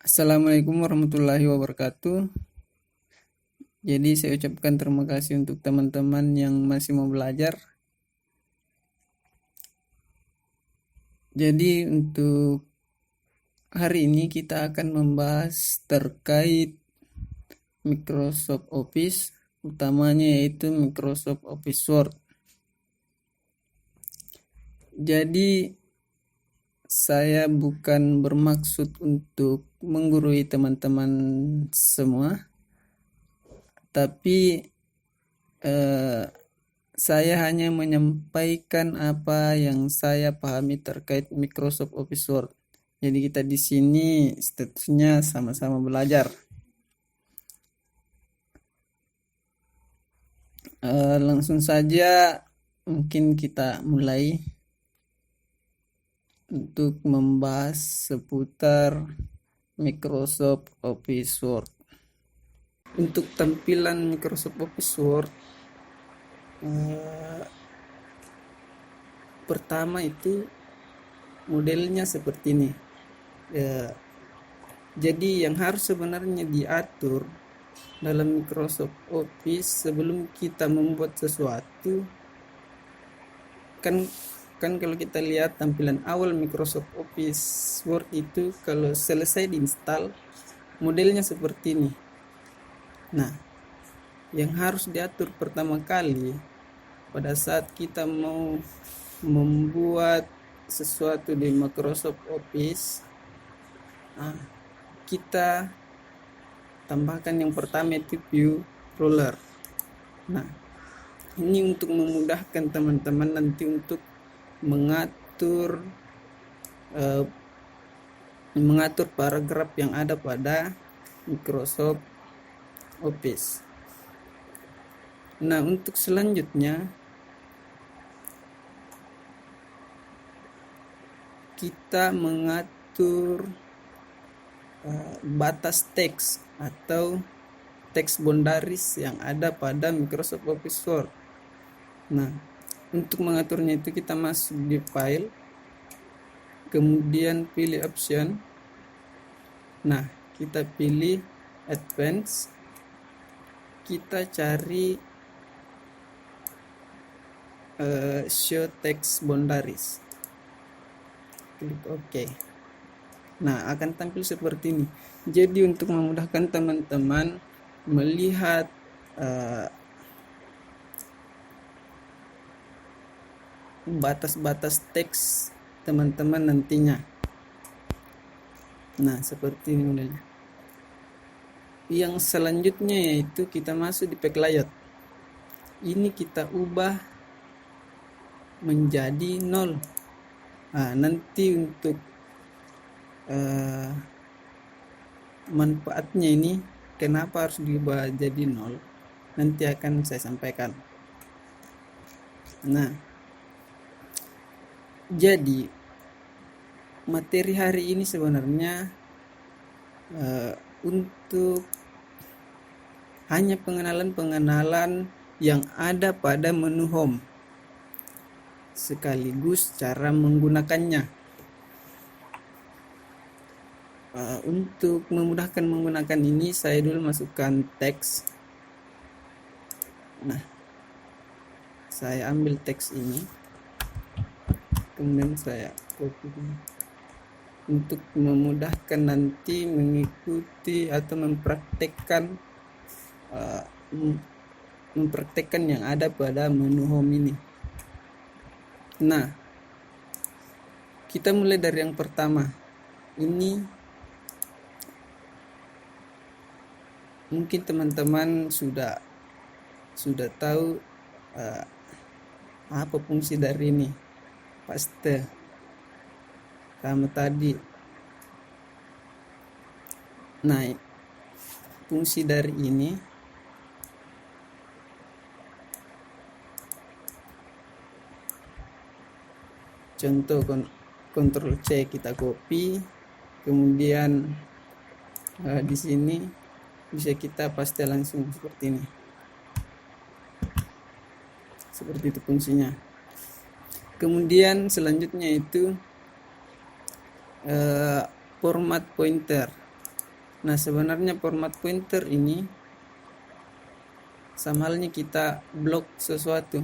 Assalamualaikum warahmatullahi wabarakatuh. Jadi saya ucapkan terima kasih untuk teman-teman yang masih mau belajar. Jadi untuk hari ini kita akan membahas terkait Microsoft Office, utamanya yaitu Microsoft Office Word. Jadi saya bukan bermaksud untuk menggurui teman-teman semua, tapi saya hanya menyampaikan apa yang saya pahami terkait Microsoft Office Word. Jadi kita di sini statusnya sama-sama belajar. Langsung saja mungkin kita mulai untuk membahas seputar Microsoft Office Word. Untuk tampilan Microsoft Office Word, pertama itu modelnya seperti ini. Jadi yang harus sebenarnya diatur dalam Microsoft Office sebelum kita membuat sesuatu, kan kalau kita lihat tampilan awal Microsoft Office Word itu, kalau selesai diinstal modelnya seperti ini. Nah, yang harus diatur pertama kali pada saat kita mau membuat sesuatu di Microsoft Office, kita tambahkan yang pertama itu view roller. Nah, ini untuk memudahkan teman-teman nanti untuk mengatur paragraf yang ada pada Microsoft Office. Nah, untuk selanjutnya kita mengatur batas teks atau teks boundaries yang ada pada Microsoft Office Word. Nah, untuk mengaturnya itu kita masuk di file, kemudian pilih option. Nah, kita pilih advance, kita cari show text boundaries, klik OK. Nah, akan tampil seperti ini. Jadi untuk memudahkan teman-teman melihat batas-batas teks teman-teman nantinya. Nah, seperti ini modelnya. Yang selanjutnya yaitu kita masuk di pack layout. Ini kita ubah menjadi 0. Nah, nanti untuk manfaatnya ini kenapa harus diubah jadi 0, nanti akan saya sampaikan. Nah, jadi materi hari ini sebenarnya untuk hanya pengenalan yang ada pada menu home sekaligus cara menggunakannya. Untuk memudahkan menggunakan ini, saya dulu masukkan teks. Nah, saya ambil teks ini, kemudian saya copy untuk memudahkan nanti mengikuti atau mempraktekkan yang ada pada menu home ini. Nah, kita mulai dari yang pertama. Ini mungkin teman-teman sudah tahu apa fungsi dari ini. Paste sama tadi. Nah, fungsi dari ini contoh Ctrl C, kita copy, kemudian di sini bisa kita paste langsung seperti ini. Seperti itu fungsinya. Kemudian selanjutnya itu format pointer. Nah, sebenarnya format pointer ini sama halnya kita blok sesuatu.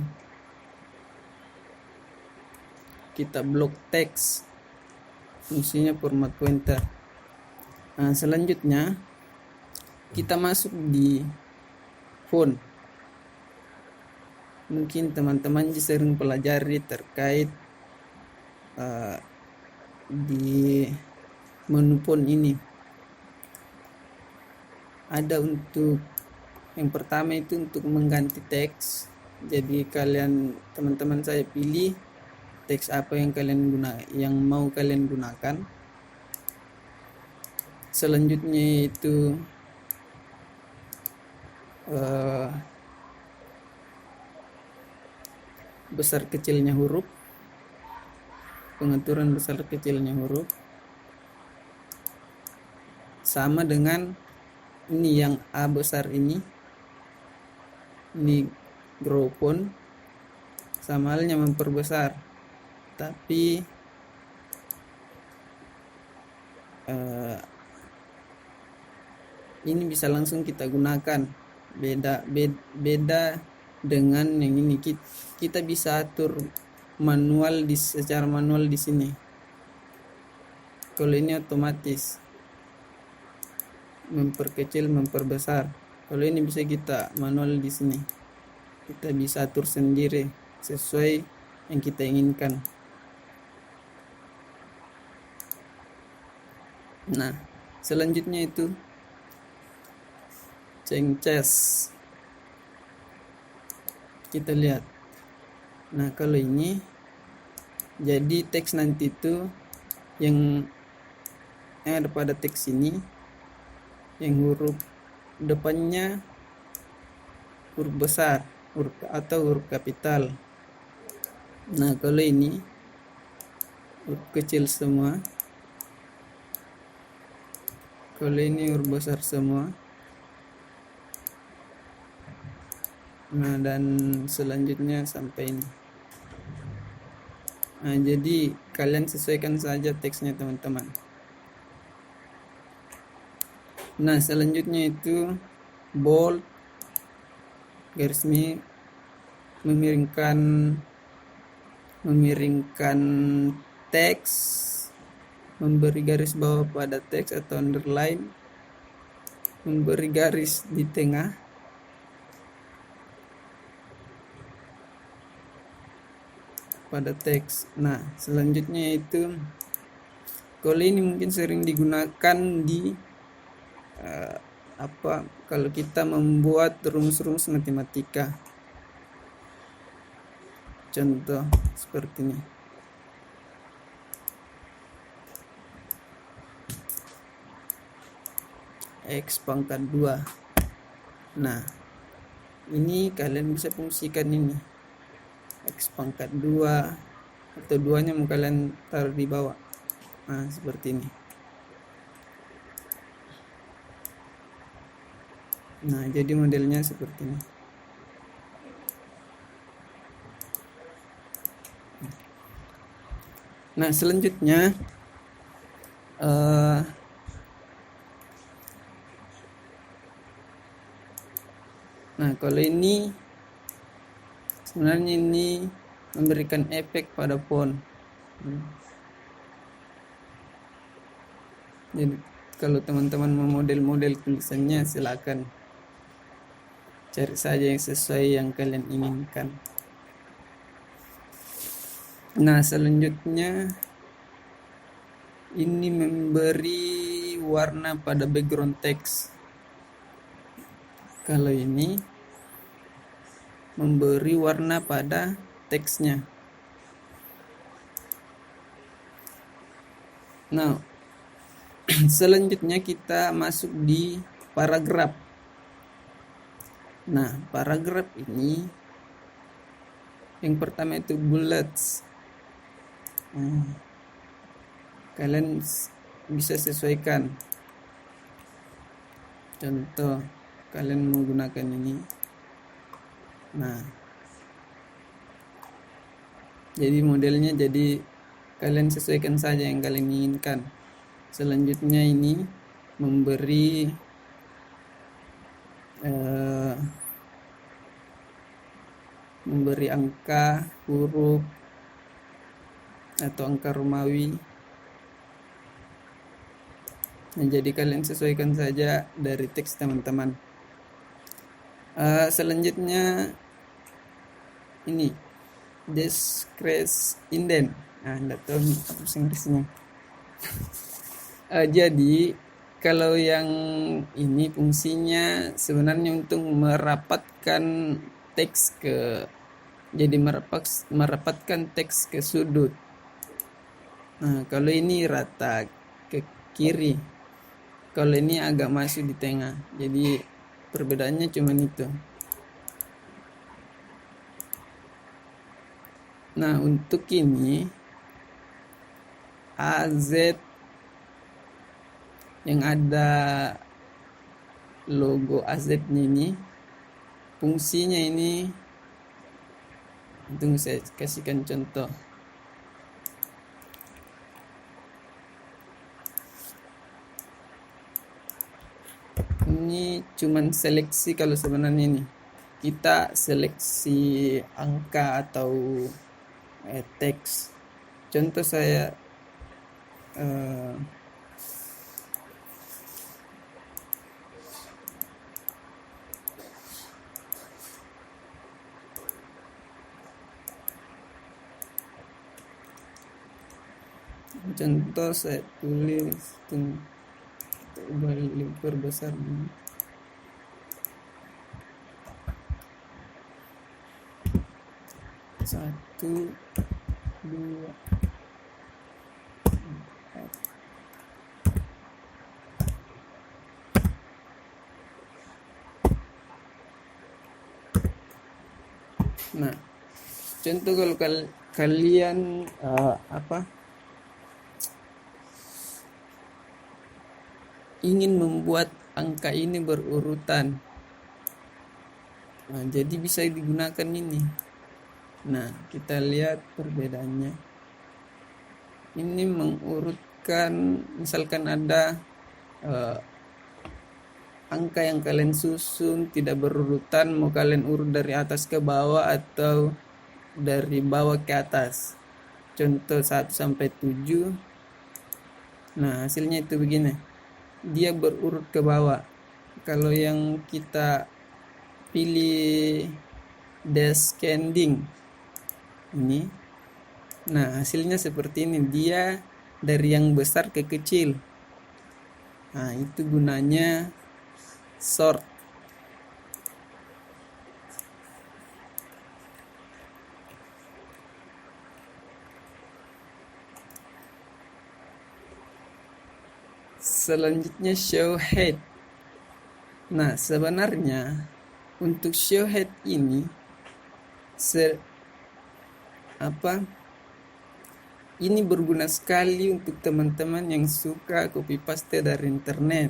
Kita blok teks, fungsinya format pointer. Nah, selanjutnya kita masuk di font. Mungkin teman-teman sering pelajari terkait di menu font ini. Ada untuk yang pertama itu untuk mengganti teks. Jadi teman-teman saya pilih teks apa yang mau kalian gunakan. Selanjutnya itu besar kecilnya huruf, pengaturan besar kecilnya huruf sama dengan ini yang A besar ini grow font, sama halnya memperbesar, tapi ini bisa langsung kita gunakan. Beda dengan yang ini, kita bisa atur secara manual di sini. Kalau ini otomatis memperkecil, memperbesar. Kalau ini bisa kita manual di sini. Kita bisa atur sendiri sesuai yang kita inginkan. Nah, selanjutnya itu changes. Kita lihat. Nah, kalau ini jadi teks nanti itu yang ada pada teks ini, yang huruf depannya huruf besar atau huruf kapital. Nah, kalau ini huruf kecil semua, kalau ini huruf besar semua. Nah, dan selanjutnya sampai ini. Nah, jadi kalian sesuaikan saja teksnya, teman-teman. Nah, selanjutnya itu bold, garis memiringkan teks, memberi garis bawah pada teks atau underline, memberi garis di tengah, pada teks. Nah, selanjutnya itu kalau ini mungkin sering digunakan di kalau kita membuat rumus-rumus matematika. Contoh seperti ini. X pangkat 2. Nah, ini kalian bisa fungsikan ini. X pangkat 2 atau 2-nya mau kalian taruh di bawah. Nah, seperti ini. Nah, jadi modelnya seperti ini. Nah, selanjutnya nah, kalau ini sebenarnya ini memberikan efek pada font. Jadi kalau teman-teman mau model-model tulisannya, silakan cari saja yang sesuai yang kalian inginkan. Nah, selanjutnya ini memberi warna pada background teks. Kalau ini memberi warna pada teksnya. Nah, selanjutnya kita masuk di paragraf. Nah, paragraf ini yang pertama itu bullets. Kalian bisa sesuaikan. Contoh, kalian menggunakan ini. Nah, jadi modelnya, jadi kalian sesuaikan saja yang kalian inginkan. Selanjutnya ini memberi memberi angka, huruf, atau angka Romawi. Nah, jadi kalian sesuaikan saja dari teks teman-teman. Selanjutnya ini descrease indent. Enggak tahu apa Inggrisnya. Jadi kalau yang ini fungsinya sebenarnya untuk merapatkan teks jadi merapatkan teks ke sudut. Nah, kalau ini rata ke kiri, kalau ini agak masuk di tengah. Jadi perbedaannya cuma itu. Nah, untuk ini AZ yang ada logo AZ-nya ini, fungsinya ini, tunggu saya kasihkan contoh. Ini cuman seleksi, kalau sebenarnya ini kita seleksi angka atau teks. Contoh saya contoh saya tulis balik perbesar ini. Satu, dua, empat. Nah, contoh kalau kalian ingin membuat angka ini berurutan, nah, jadi bisa digunakan ini. Nah, kita lihat perbedaannya. Ini mengurutkan, misalkan ada angka yang kalian susun tidak berurutan, mau kalian urut dari atas ke bawah atau dari bawah ke atas. Contoh 1 sampai 7. Nah, hasilnya itu begini. Dia berurut ke bawah. Kalau yang kita pilih descending ini, nah hasilnya seperti ini. Dia dari yang besar ke kecil. Nah, itu gunanya sort. Selanjutnya show head. Nah, sebenarnya untuk show head ini ini berguna sekali untuk teman-teman yang suka copy paste dari internet.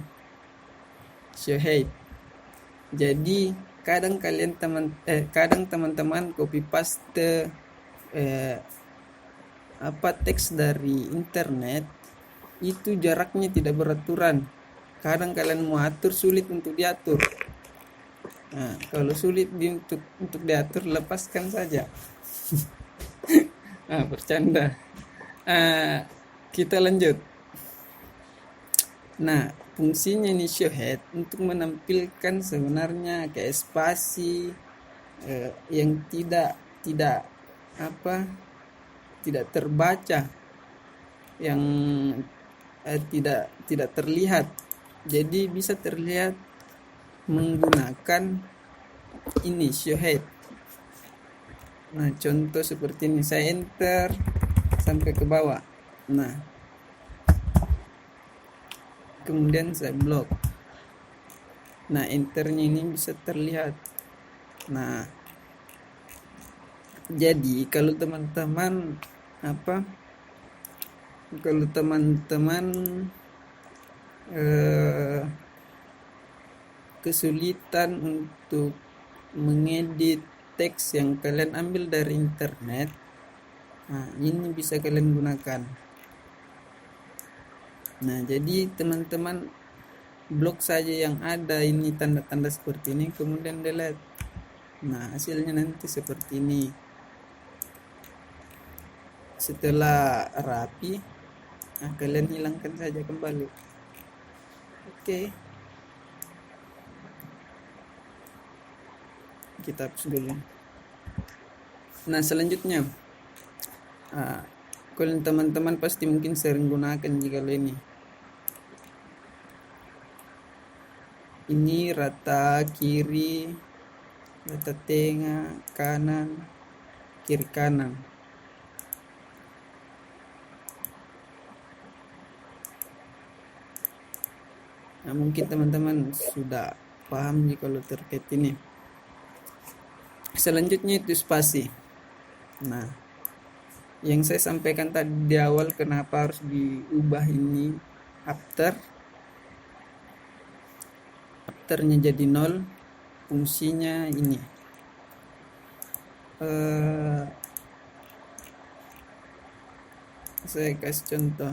Show head. Jadi kadang teman-teman copy paste teks dari internet itu jaraknya tidak beraturan. Kadang kalian mau atur sulit untuk diatur. Nah, kalau sulit untuk diatur, lepaskan saja. Bercanda. Kita lanjut. Nah, fungsinya ini show head untuk menampilkan sebenarnya kayak spasi yang tidak terbaca, yang tidak terlihat. Jadi bisa terlihat menggunakan ini show head. Nah, contoh seperti ini, saya enter sampai ke bawah. Nah, kemudian saya blok. Nah, enternya ini bisa terlihat. Nah, jadi kalau teman-teman kesulitan untuk mengedit teks yang kalian ambil dari internet, nah ini bisa kalian gunakan. Nah, jadi teman-teman blok saja yang ada ini tanda-tanda seperti ini, kemudian delete. Nah, hasilnya nanti seperti ini. Setelah rapi, nah, kalian hilangkan saja kembali. Oke, kita hapus dulu. Nah, selanjutnya, kalian teman-teman pasti mungkin sering gunakan jika ini. Ini rata kiri, rata tengah, kanan, kiri kanan. Nah, mungkin teman-teman sudah paham nih kalau terkait ini. Selanjutnya itu spasi. Nah, yang saya sampaikan tadi di awal kenapa harus diubah ini afternya jadi 0, fungsinya ini. Saya kasih contoh.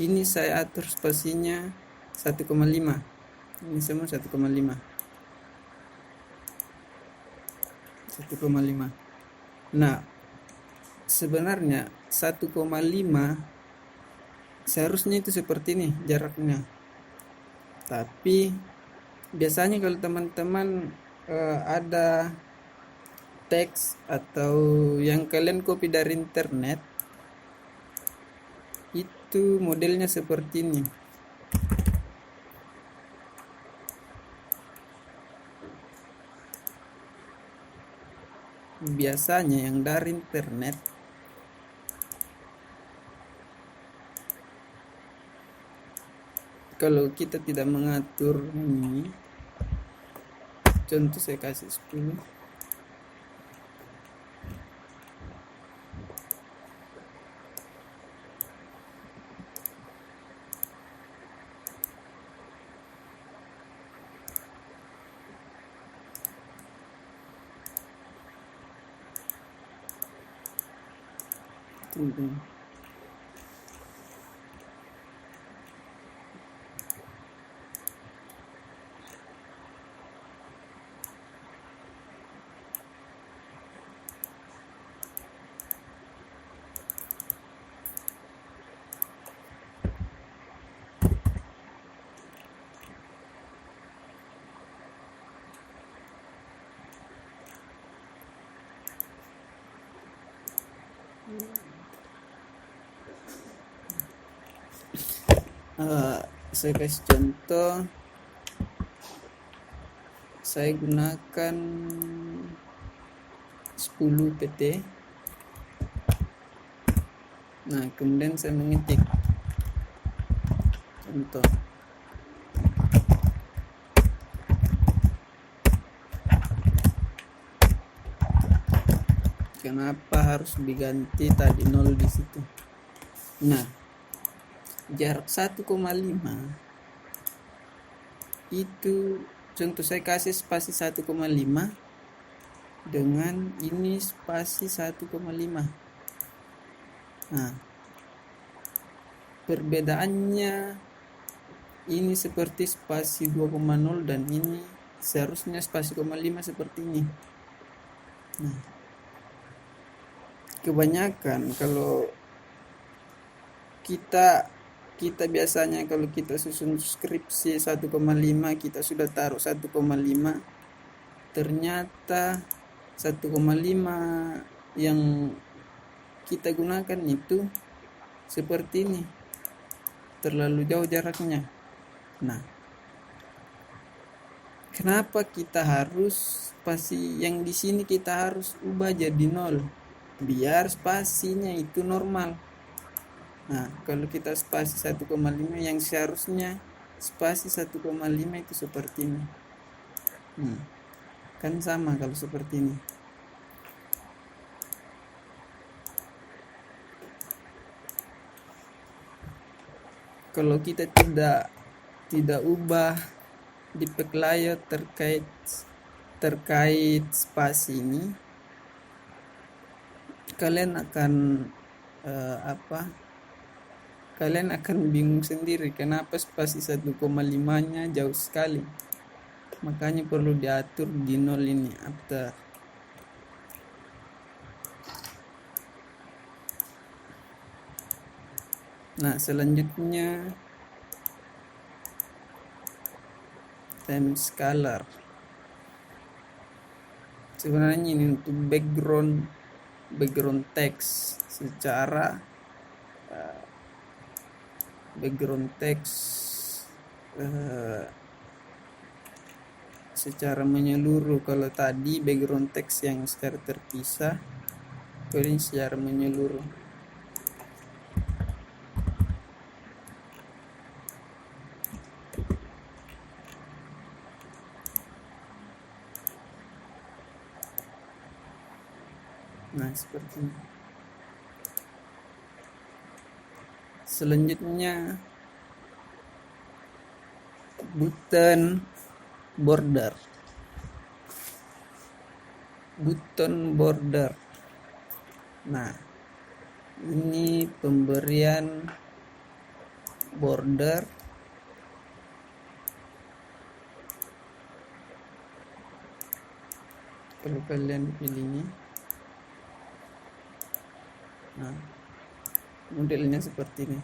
Ini saya atur spasinya 1,5. Ini semua 1,5. 1,5. Nah, sebenarnya 1,5 seharusnya itu seperti ini jaraknya. Tapi biasanya kalau teman-teman ada teks atau yang kalian copy dari internet, itu modelnya seperti ini. Biasanya yang dari internet kalau kita tidak mengatur ini, contoh saya kasih 10. Tunggu. Saya kasih contoh, saya gunakan 10 pt. Nah, kemudian saya mengetik contoh. Kenapa harus diganti tadi 0 di situ? Nah, jarak 1,5 itu contoh saya kasih spasi 1,5 dengan ini spasi 1,5. Nah, perbedaannya ini seperti spasi 2,0 dan ini seharusnya spasi 0,5 seperti ini. Nah, kebanyakan kalau kita biasanya kalau kita susun skripsi 1,5 kita sudah taruh 1,5, ternyata 1,5 yang kita gunakan itu seperti ini, terlalu jauh jaraknya. Nah, kenapa kita harus spasi yang di sini kita harus ubah jadi 0 biar spasinya itu normal. Nah, kalau kita spasi 1,5 yang seharusnya spasi 1,5 itu seperti ini. Kan sama kalau seperti ini. Kalau kita tidak ubah di pack layout terkait spasi ini, kalian akan kalian akan bingung sendiri kenapa spasi 1,5-nya jauh sekali. Makanya perlu diatur di 0 ini after. Nah, selanjutnya time scalar. Sebenarnya ini untuk background text secara secara menyeluruh. Kalau tadi background text yang secara terpisah, ini secara menyeluruh. Nah, seperti ini. Selanjutnya button border. Nah, ini pemberian border kalau kalian pilih ini. Nah, modelnya seperti ini.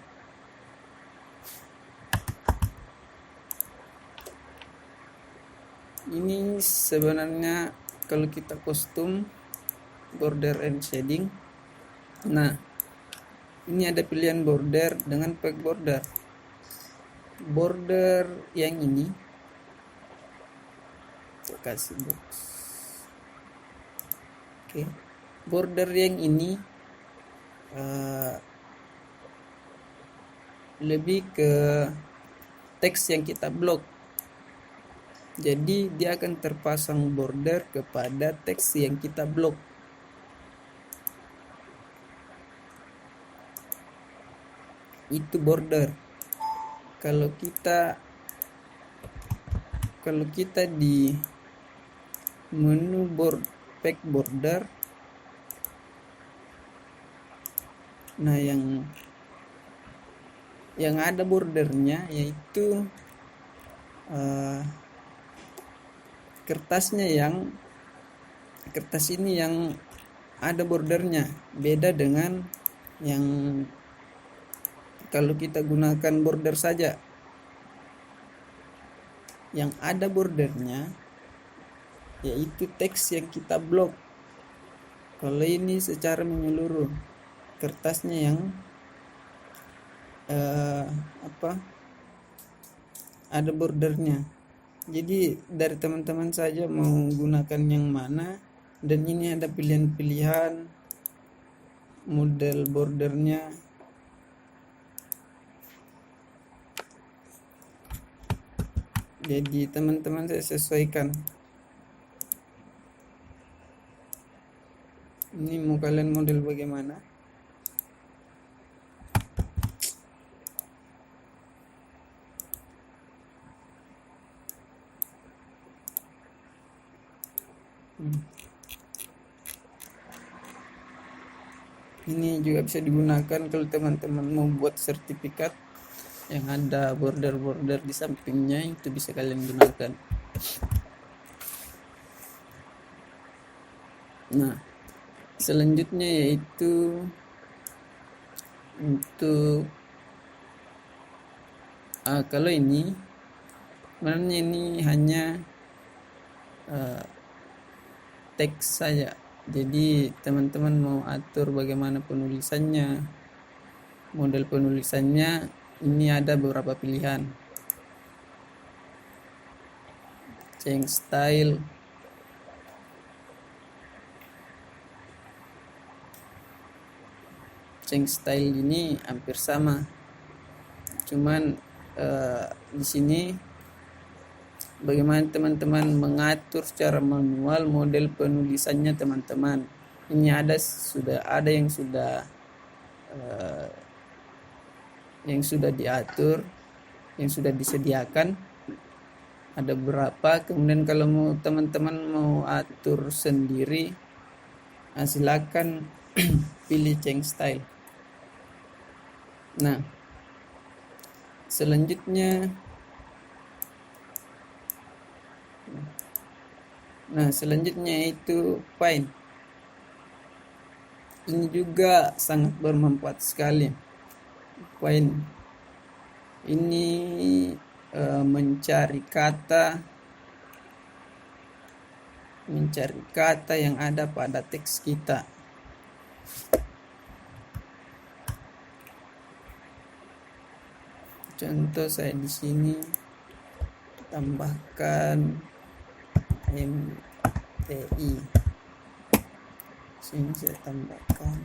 Ini sebenarnya kalau kita custom border and shading. Nah, ini ada pilihan border dengan pack border. Border yang ini saya kasih box. Oke. Border yang ini lebih ke teks yang kita blok. Jadi dia akan terpasang border kepada teks yang kita blok. Itu border. Kalau kita di menu pack border, nah yang ada bordernya yaitu kertas ini yang ada bordernya, beda dengan yang kalau kita gunakan border saja. Yang ada bordernya yaitu teks yang kita blok. Kalau ini secara menyeluruh, kertasnya yang ada bordernya. Jadi dari teman-teman saja mau gunakan yang mana, dan ini ada pilihan-pilihan model bordernya. Jadi teman-teman saya sesuaikan. Ini mau kalian model bagaimana? Ini juga bisa digunakan kalau teman-teman mau buat sertifikat yang ada border di sampingnya, itu bisa kalian gunakan. Nah, selanjutnya yaitu untuk kalau ini sebenarnya ini hanya teks saja. Jadi teman-teman mau atur bagaimana penulisannya, model penulisannya, ini ada beberapa pilihan. Change style, ini hampir sama, cuman di sini bagaimana teman-teman mengatur secara manual model penulisannya teman-teman. Ini sudah ada yang sudah diatur, yang sudah disediakan, ada berapa. Kemudian kalau teman-teman mau atur sendiri, silakan pilih change style. Nah, Selanjutnya, itu find. Ini juga sangat bermanfaat sekali. Find ini mencari kata yang ada pada teks kita. Contoh saya di sini tambahkan MTI. Sini saya tambahkan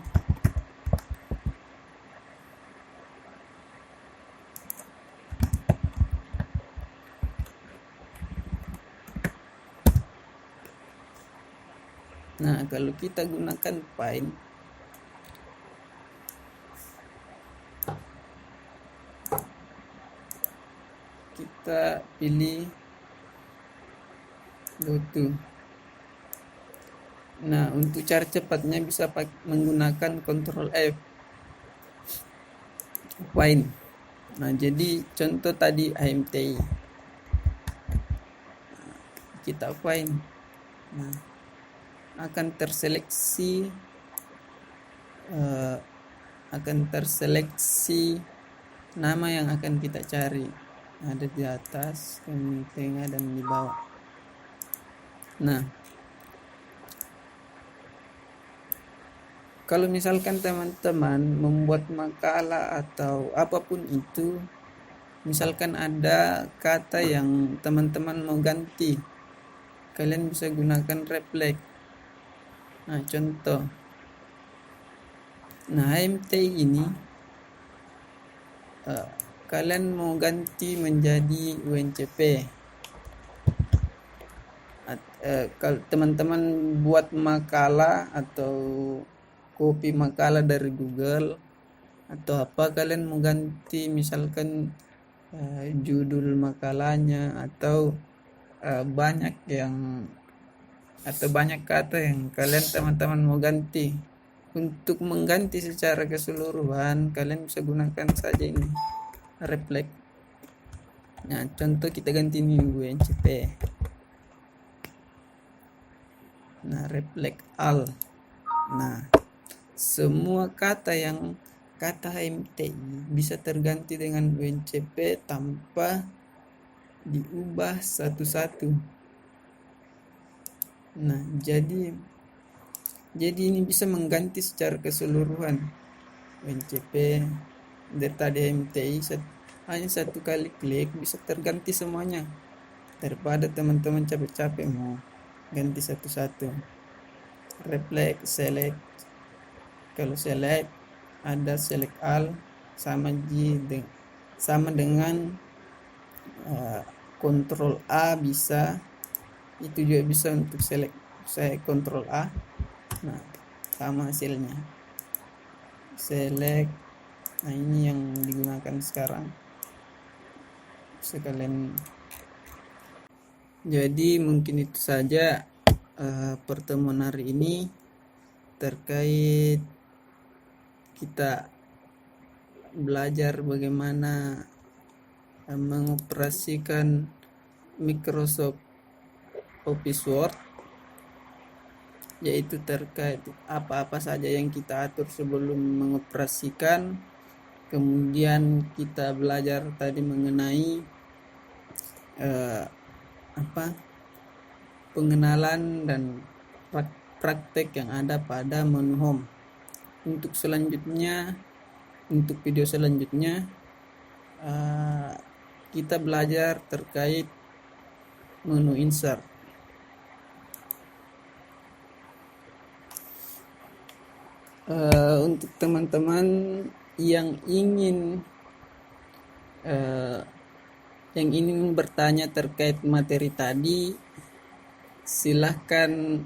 Nah, kalau kita gunakan find, kita pilih go to. Nah, untuk cara cepatnya bisa menggunakan Ctrl F, find. Nah, jadi contoh tadi AMTI, kita find. Nah, akan terseleksi nama yang akan kita cari. Ada di atas, di tengah, dan di bawah. Nah, kalau misalkan teman-teman membuat makalah atau apapun itu, misalkan ada kata yang teman-teman mau ganti, kalian bisa gunakan reflect. Nah, contoh. Nah, MTI ini kalian mau ganti menjadi UNCP. Kalau teman-teman buat makalah atau copy makalah dari Google atau apa, kalian mau ganti misalkan judul makalahnya atau banyak kata yang kalian teman-teman mau ganti. Untuk mengganti secara keseluruhan, kalian bisa gunakan saja ini reflect. Nah, contoh kita ganti ini UNCP. Nah, reflect all. Nah, semua kata MTI bisa terganti dengan UNCP tanpa diubah satu-satu. Nah, jadi ini bisa mengganti secara keseluruhan. UNCP dari tadi MTI hanya satu kali klik bisa terganti semuanya, daripada teman-teman capek-capek mau ganti satu-satu. Reflect, select. Kalau select ada select all, sama dengan Ctrl A bisa. Itu juga bisa untuk select. Saya Ctrl A. Nah, sama hasilnya. Select. Nah, ini yang digunakan sekarang. Sekalian. Jadi mungkin itu saja pertemuan hari ini terkait kita belajar bagaimana mengoperasikan Microsoft Office Word, yaitu terkait apa-apa saja yang kita atur sebelum mengoperasikan. Kemudian kita belajar tadi mengenai pengenalan dan praktek yang ada pada menu home. Untuk video selanjutnya kita belajar terkait menu insert. Untuk teman-teman yang ingin bertanya terkait materi tadi, silahkan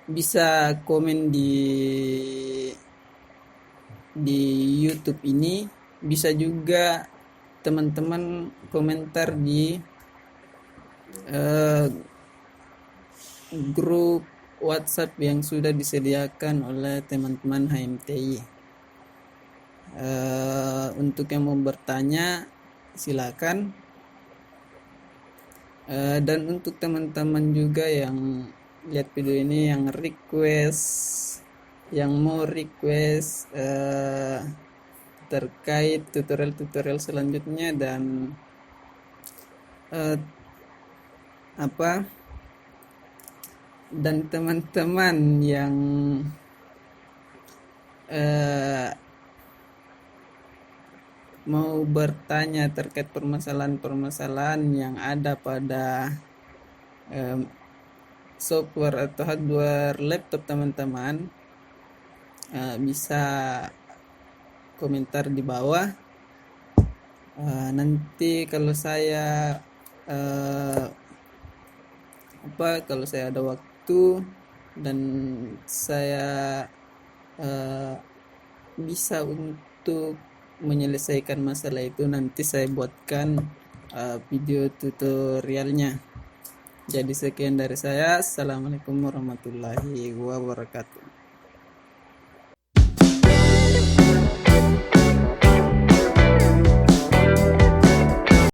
bisa komen di YouTube ini. Bisa juga teman-teman komentar di grup WhatsApp yang sudah disediakan oleh teman-teman HMTI. Untuk yang mau bertanya silakan. Dan untuk teman-teman juga yang lihat video ini yang mau request terkait tutorial-tutorial selanjutnya dan dan teman-teman yang mau bertanya terkait permasalahan-permasalahan yang ada pada software atau hardware laptop teman-teman, bisa komentar di bawah. Nanti kalau saya kalau saya ada waktu dan saya bisa untuk menyelesaikan masalah itu, nanti saya buatkan video tutorialnya. Jadi sekian dari saya. Assalamualaikum warahmatullahi wabarakatuh.